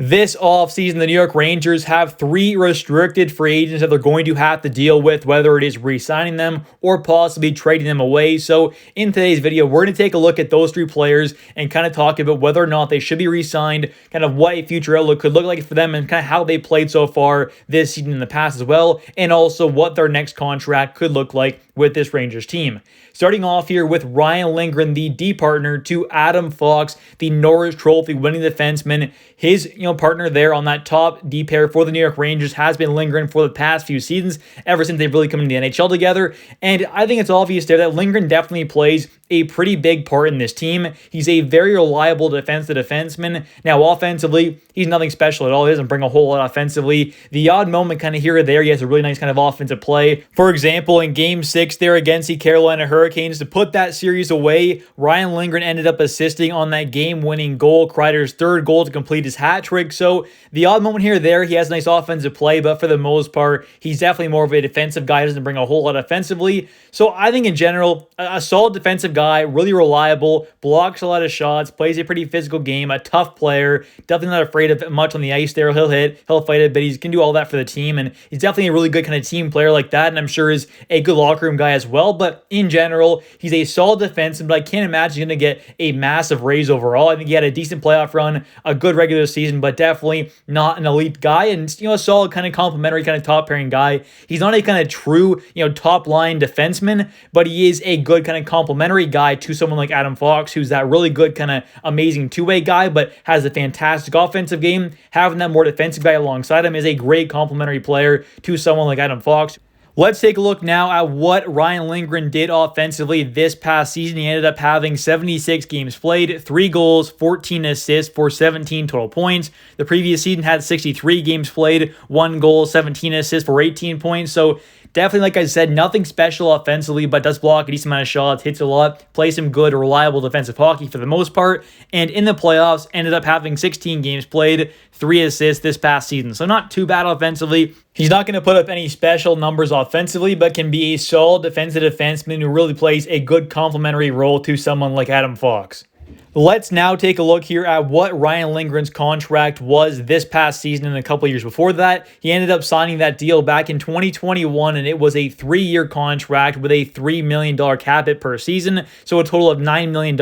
This offseason, the New York Rangers have 3 restricted free agents that they're going to have to deal with, whether it is re-signing them or possibly trading them away. So in today's video, we're going to take a look at those 3 players and kind of talk about whether or not they should be re-signed, kind of what a future outlook could look like for them, and kind of how they played so far this season in the past as well, and also what their next contract could look like with this Rangers team. Starting off here with Ryan Lindgren, the D partner to Adam Fox, the Norris Trophy winning defenseman. His partner there on that top D pair for the New York Rangers has been Lindgren for the past few seasons, ever since they've really come into the NHL together. And I think it's obvious there that Lindgren definitely plays a pretty big part in this team. He's a very reliable defensive defenseman. Now, offensively, he's nothing special at all. He doesn't bring a whole lot offensively. The odd moment kind of here or there, he has a really nice kind of offensive play. For example, in Game 6 there against the Carolina Hurricanes, to put that series away, Ryan Lindgren ended up assisting on that game-winning goal, Kreider's 3rd goal to complete his hat trick. So the odd moment here or there, he has a nice offensive play, but for the most part, he's definitely more of a defensive guy. Doesn't bring a whole lot offensively. So I think in general, a solid defensive guy, really reliable, blocks a lot of shots, plays a pretty physical game, a tough player, definitely not afraid of much on the ice there. He'll hit, he'll fight it, but he can do all that for the team, and he's definitely a really good kind of team player like that, and I'm sure is a good locker room guy as well. But in general, he's a solid defenseman, but I can't imagine he's going to get a massive raise overall. I think he had a decent playoff run, a good regular season, but definitely not an elite guy, and a solid kind of complimentary kind of top pairing guy. He's not a kind of true, top line defenseman, but he is a good kind of complimentary guy to someone like Adam Fox, who's that really good kind of amazing two-way guy, but has a fantastic offensive game. Having that more defensive guy alongside him is a great complimentary player to someone like Adam Fox. Let's take a look now at what Ryan Lindgren did offensively this past season. He ended up having 76 games played, 3 goals, 14 assists for 17 total points. The previous season had 63 games played, 1 goal, 17 assists for 18 points. So definitely, like I said, nothing special offensively, but does block a decent amount of shots, hits a lot, plays some good, reliable defensive hockey for the most part. And in the playoffs, ended up having 16 games played, 3 assists this past season. So not too bad offensively. He's not going to put up any special numbers offensively, but can be a solid defensive defenseman who really plays a good complementary role to someone like Adam Fox. Let's now take a look here at what Ryan Lindgren's contract was this past season and a couple years before that. He ended up signing that deal back in 2021, and it was a 3-year contract with a $3 million cap hit per season, so a total of $9 million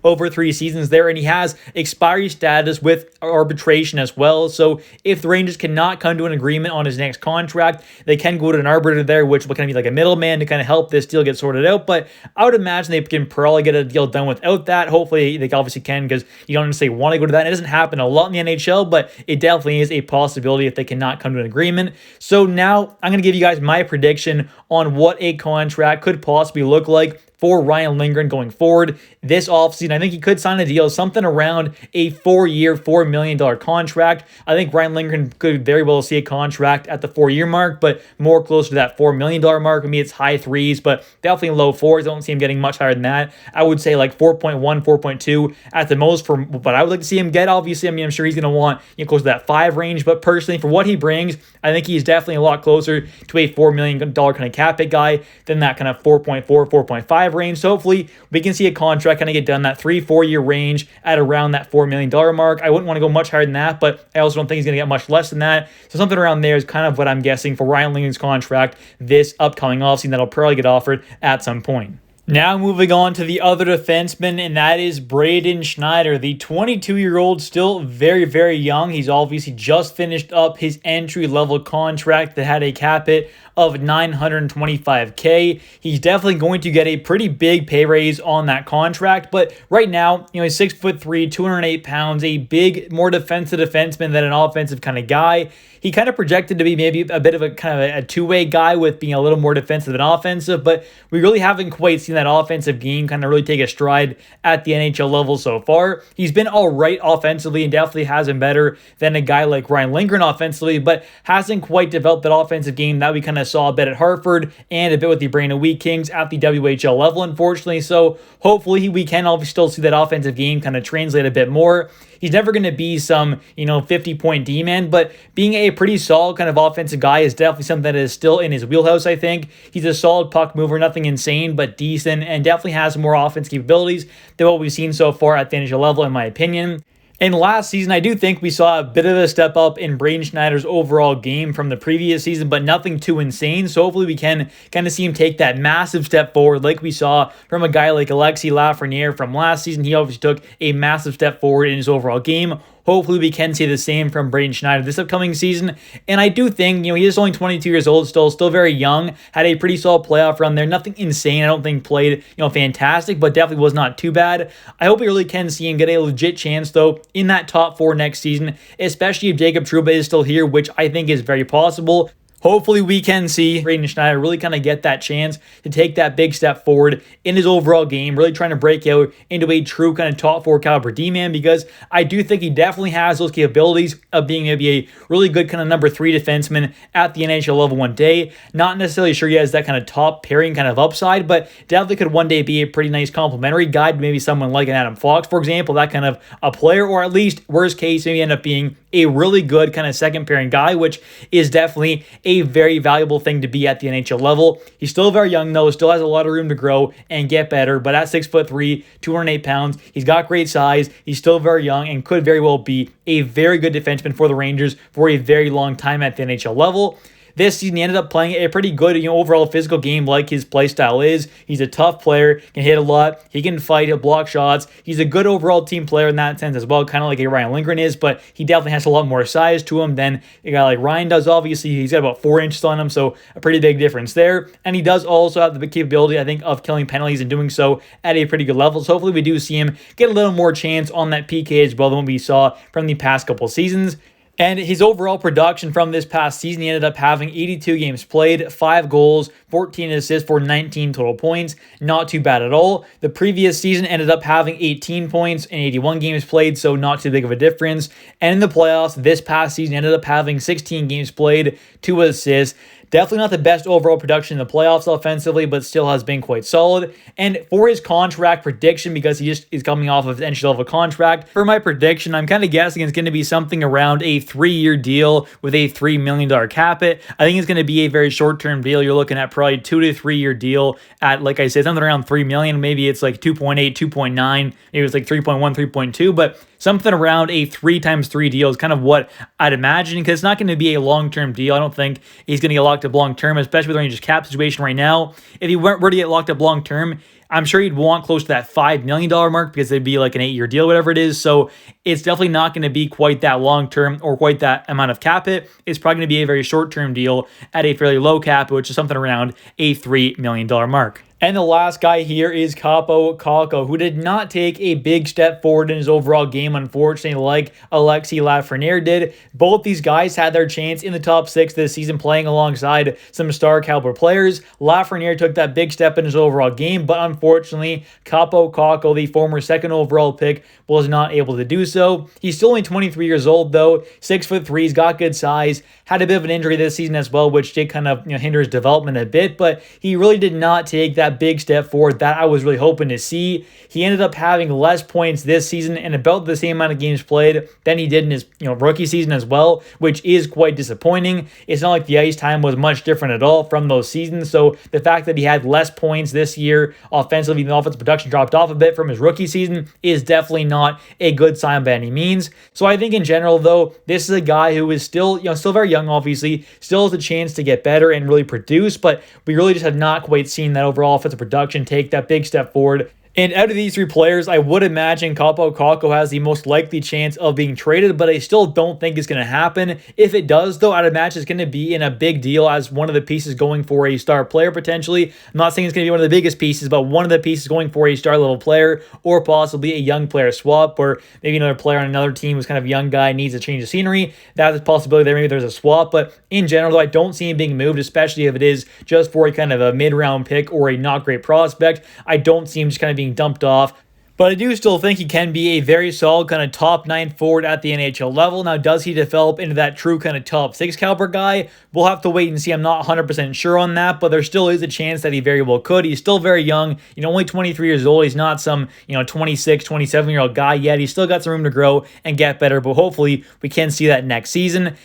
over 3 seasons there, and he has expiry status with arbitration as well. So if the Rangers cannot come to an agreement on his next contract, they can go to an arbitrator there, which will kind of be like a middleman to kind of help this deal get sorted out. But I would imagine they can probably get a deal done without that. Hopefully they obviously can, because you don't necessarily want to go to that. It doesn't happen a lot in the NHL, but it definitely is a possibility if they cannot come to an agreement. So now I'm going to give you guys my prediction on what a contract could possibly look like for Ryan Lindgren going forward this offseason. I think he could sign a deal, something around a 4-year, $4 million contract. I think Ryan Lindgren could very well see a contract at the 4-year mark, but more closer to that $4 million mark. I mean, it's high 3s, but definitely low 4s. I don't see him getting much higher than that. I would say like 4.1, 4.2 at the most for what I would like to see him get. Obviously, I mean, I'm sure he's going to want close to that 5 range, but personally, for what he brings, I think he's definitely a lot closer to a $4 million kind of cap hit guy than that kind of 4.4, 4.5 range. So hopefully we can see a contract kind of get done that 3-4 year range at around that $4 million mark. I wouldn't want to go much higher than that, but I also don't think he's going to get much less than that. So something around there is kind of what I'm guessing for Ryan Lindgren's contract this upcoming offseason that'll probably get offered at some point. Now moving on to the other defenseman, and that is Braden Schneider, the 22-year-old, still very, very young. He's obviously just finished up his entry-level contract that had a cap hit of $925K. He's definitely going to get a pretty big pay raise on that contract, but right now, he's 6'3", 208 pounds, a big, more defensive defenseman than an offensive kind of guy. He kind of projected to be maybe a bit of a kind of a two-way guy with being a little more defensive than offensive, but we really haven't quite seen that offensive game kind of really take a stride at the NHL level so far. He's been all right offensively and definitely has been better than a guy like Ryan Lindgren offensively, but hasn't quite developed that offensive game that we kind of saw a bit at Hartford and a bit with the Braden Wheat Kings at the WHL level, unfortunately. So hopefully we can obviously still see that offensive game kind of translate a bit more. He's never going to be some, 50-point D-man, but being a pretty solid kind of offensive guy is definitely something that is still in his wheelhouse, I think. He's a solid puck mover, nothing insane, but decent, and definitely has more offense capabilities than what we've seen so far at the NHL level, in my opinion. And last season, I do think we saw a bit of a step up in Braden Schneider's overall game from the previous season, but nothing too insane. So hopefully we can kind of see him take that massive step forward like we saw from a guy like Alexis Lafreniere from last season. He obviously took a massive step forward in his overall game. Hopefully we can see the same from Braden Schneider this upcoming season. And I do think, he is only 22 years old, still very young, had a pretty solid playoff run there. Nothing insane. I don't think played, fantastic, but definitely was not too bad. I hope we really can see him get a legit chance, though, in that top 4 next season, especially if Jacob Trouba is still here, which I think is very possible. Hopefully we can see Braden Schneider really kind of get that chance to take that big step forward in his overall game, really trying to break out into a true kind of top 4 caliber D-man, because I do think he definitely has those capabilities of being maybe a really good kind of number 3 defenseman at the NHL level one day. Not necessarily sure he has that kind of top pairing kind of upside, but definitely could one day be a pretty nice complementary guy to maybe someone like an Adam Fox, for example, that kind of a player, or at least worst case, maybe end up being a really good kind of second pairing guy, which is definitely a very valuable thing to be at the NHL level. He's still very young, though, still has a lot of room to grow and get better, but at 6'3", 208 pounds, he's got great size, he's still very young, and could very well be a very good defenseman for the Rangers for a very long time at the NHL level. This season, he ended up playing a pretty good, overall physical game like his play style is. He's a tough player, can hit a lot, he can fight, he'll block shots. He's a good overall team player in that sense as well, kind of like a Ryan Lindgren is, but he definitely has a lot more size to him than a guy like Ryan does. Obviously, he's got about 4 inches on him, so a pretty big difference there. And he does also have the capability, I think, of killing penalties and doing so at a pretty good level. So hopefully we do see him get a little more chance on that PK as well than what we saw from the past couple seasons. And his overall production from this past season, he ended up having 82 games played, 5 goals, 14 assists for 19 total points. Not too bad at all. The previous season ended up having 18 points in 81 games played, so not too big of a difference. And in the playoffs, this past season ended up having 16 games played, 2 assists. Definitely not the best overall production in the playoffs offensively, but still has been quite solid. And for his contract prediction, because he just is coming off of his entry-level contract, for my prediction, I'm kind of guessing it's going to be something around a 3-year deal with a $3 million cap hit. I think it's going to be a very short-term deal. You're looking at probably 2 to 3 year deal at, like I said, something around $3 million. Maybe it's like 2.8, 2.9, maybe it's like 3.1, 3.2, but something around a 3x3 deal is kind of what I'd imagine, because it's not going to be a long-term deal. I don't think he's going to get locked up long-term, especially with the Rangers cap situation right now. If he were to get locked up long-term, I'm sure he'd want close to that $5 million mark, because it'd be like an 8-year deal, whatever it is. So it's definitely not going to be quite that long-term or quite that amount of cap hit. It's probably going to be a very short-term deal at a fairly low cap, which is something around a $3 million mark. And the last guy here is Kappo Kakko, who did not take a big step forward in his overall game, unfortunately, like Alexis Lafreniere did. Both these guys had their chance in the top 6 this season, playing alongside some star caliber players. Lafreniere took that big step in his overall game, but unfortunately, Kappo Kakko, the former 2nd overall pick, was not able to do so. He's still only 23 years old, though, 6'3", he's got good size, had a bit of an injury this season as well, which did kind of hinder his development a bit, but he really did not take that big step forward that I was really hoping to see. He ended up having less points this season and about the same amount of games played than he did in his rookie season as well, which is quite disappointing. It's not like the ice time was much different at all from those seasons, so the fact that he had less points this year offensively, the offensive production dropped off a bit from his rookie season, is definitely not a good sign by any means. So I think in general, though, this is a guy who is still very young, obviously, still has a chance to get better and really produce, but we really just have not quite seen that overall offensive production take that big step forward. And out of these 3 players, I would imagine Kappo Kakko has the most likely chance of being traded, but I still don't think it's going to happen. If it does, though, I'd imagine it's going to be in a big deal as one of the pieces going for a star player, potentially. I'm not saying it's going to be one of the biggest pieces, but one of the pieces going for a star-level player, or possibly a young player swap, or maybe another player on another team who's kind of a young guy, needs a change of scenery. That's a possibility there. Maybe there's a swap, but in general, though, I don't see him being moved, especially if it is just for a kind of a mid-round pick or a not great prospect. I don't see him just kind of being dumped off. But I do still think he can be a very solid kind of top 9 forward at the NHL level. Now, does he develop into that true kind of top 6 caliber guy? We'll have to wait and see. I'm not 100% sure on that, but there still is a chance that he very well could. He's still very young, only 23 years old. He's not some, 26, 27-year-old guy yet. He's still got some room to grow and get better, but hopefully we can see that next season.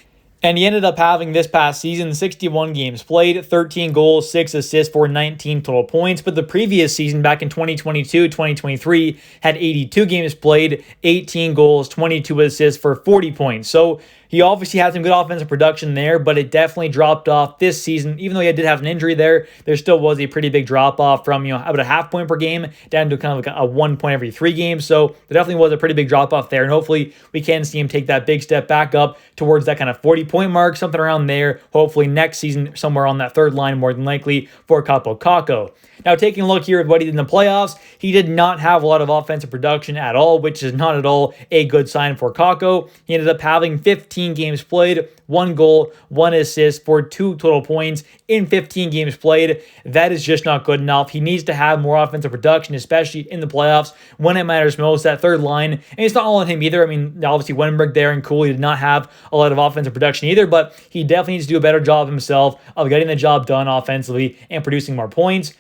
And he ended up having this past season 61 games played, 13 goals, 6 assists for 19 total points. But the previous season, back in 2022 2023, had 82 games played, 18 goals, 22 assists for 40 points. So he obviously had some good offensive production there, but it definitely dropped off this season. Even though he did have an injury there still was a pretty big drop off from, about a half point per game down to kind of like a 1 point every 3 games. So there definitely was a pretty big drop off there. And hopefully we can see him take that big step back up towards that kind of 40-point mark, something around there. Hopefully next season, somewhere on that third line, more than likely for Kappo Kakko. Now, taking a look here at what he did in the playoffs, he did not have a lot of offensive production at all, which is not at all a good sign for Kakko. He ended up having 15 games played, 1 goal, 1 assist for 2 total points in 15 games played. That is just not good enough. He needs to have more offensive production, especially in the playoffs when it matters most, that third line. And it's not all on him either. I mean, obviously, Wenberg there and Cooley did not have a lot of offensive production either, but he definitely needs to do a better job himself of getting the job done offensively and producing more points.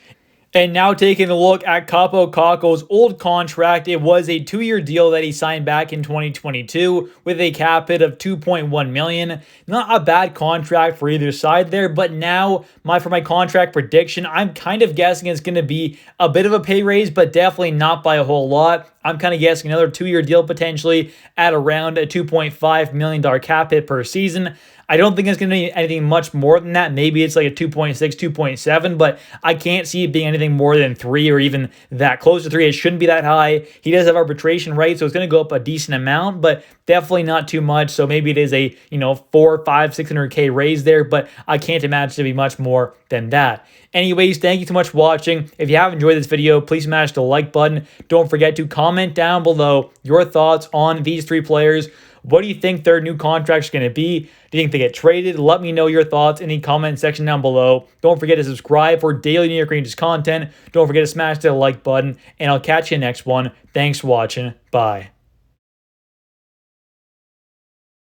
And now taking a look at Kappo Kakko's old contract, it was a 2-year deal that he signed back in 2022 with a cap hit of $2.1 million. Not a bad contract for either side there, but now for my contract prediction, I'm kind of guessing it's going to be a bit of a pay raise, but definitely not by a whole lot. I'm kind of guessing another 2-year deal potentially at around a $2.5 million cap hit per season. I don't think it's going to be anything much more than that. Maybe it's like a 2.6, 2.7, but I can't see it being anything more than 3 or even that close to 3. It shouldn't be that high. He does have arbitration rights, so it's going to go up a decent amount, but definitely not too much. So maybe it is a, 4, 5, 600K raise there, but I can't imagine it to be much more than that. Anyways, thank you so much for watching. If you have enjoyed this video, please smash the like button. Don't forget to comment down below your thoughts on these 3 players. What do you think their new contracts are going to be? Do you think they get traded? Let me know your thoughts in the comment section down below. Don't forget to subscribe for daily New York Rangers content. Don't forget to smash the like button, and I'll catch you next one. Thanks for watching. Bye.